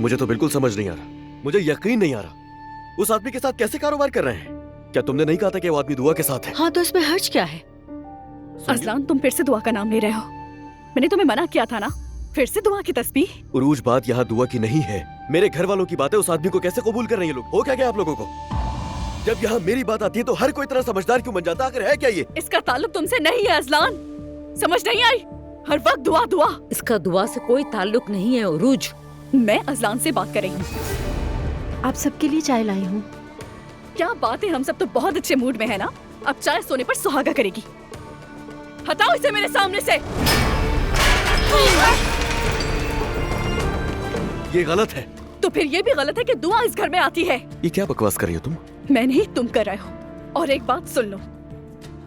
मुझे तो बिल्कुल समझ नहीं आ रहा, मुझे यकीन नहीं आ रहा। उस आदमी के साथ कैसे कारोबार कर रहे हैं? क्या तुमने नहीं कहा था कि वो आदमी दुआ के साथ है? हाँ तो इसमें हर्ज क्या है? अजलान, तुम फिर से दुआ का नाम ले रहे हो। मैंने तुम्हें मना किया था ना, फिर से दुआ की तस्बीह। उरूज, बात यहाँ दुआ की नहीं है, मेरे घर वालों की बात है। उस आदमी को कैसे कबूल कर रहे हैं ये लोग? हो क्या गया आप लोगों को? जब यहाँ मेरी बात आती है तो हर कोई इतना समझदार क्यों बन जाता? आखिर है क्या ये? इसका ताल्लुक तुमसे नहीं है अजलान, समझ नहीं आई? हर वक्त दुआ दुआ। इसका दुआ से कोई ताल्लुक नहीं है उरूज। मैं अजलान से बात कर रही हूँ। आप सबके लिए चाय लाई हूँ। क्या बात है, हम सब तो बहुत अच्छे मूड में है ना। अब चाय सोने पर सुहागा करेगी। हटाओ इसे मेरे सामने से। ये गलत है। तो फिर ये भी गलत है कि दुआ इस घर में आती है। ये क्या बकवास कर रही हो तुम? मैं नहीं, तुम कर रहे हो। और एक बात सुन लो,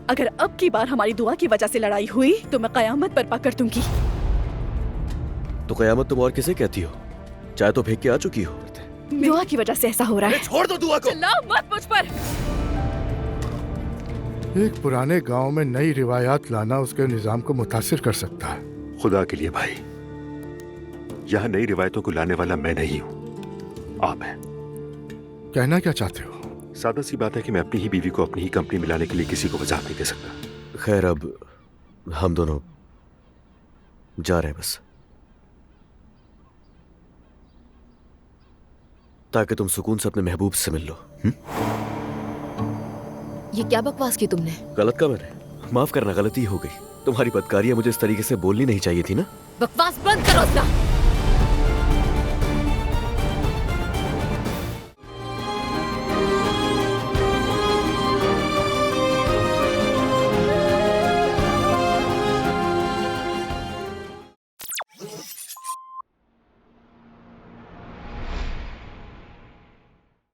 अगर अब की बार हमारी दुआ की वजह से लड़ाई हुई तो मैं कयामत बर्पा कर दूंगी। तो कयामत तुम और किसे कहती हो? चाय तो फेंक के आ चुकी हो। दुआ की वजह से ऐसा हो रहा है। छोड़ दो दुआ को। चिल्लाओ मत मुझ पर। एक पुराने गांव में नई रिवायात लाना उसके निजाम को मुतासिर कर सकता है। खुदा के लिए भाई, यहाँ नई रिवायतों को लाने वाला मैं नहीं हूँ, आप हैं। कहना क्या चाहते हो? सादा सी बात है कि मैं अपनी ही बीवी को अपनी ही कंपनी में लाने के लिए किसी को वजाहत नहीं दे सकता। खैर, अब हम दोनों जा रहे हैं बस, ताकि तुम सुकून से अपने महबूब से मिल लो। ये क्या बकवास की तुमने? गलत का मैंने, माफ करना, गलती हो गई। तुम्हारी बदकारियां मुझे इस तरीके से बोलनी नहीं चाहिए थी ना। बकवास बंद करो अपना।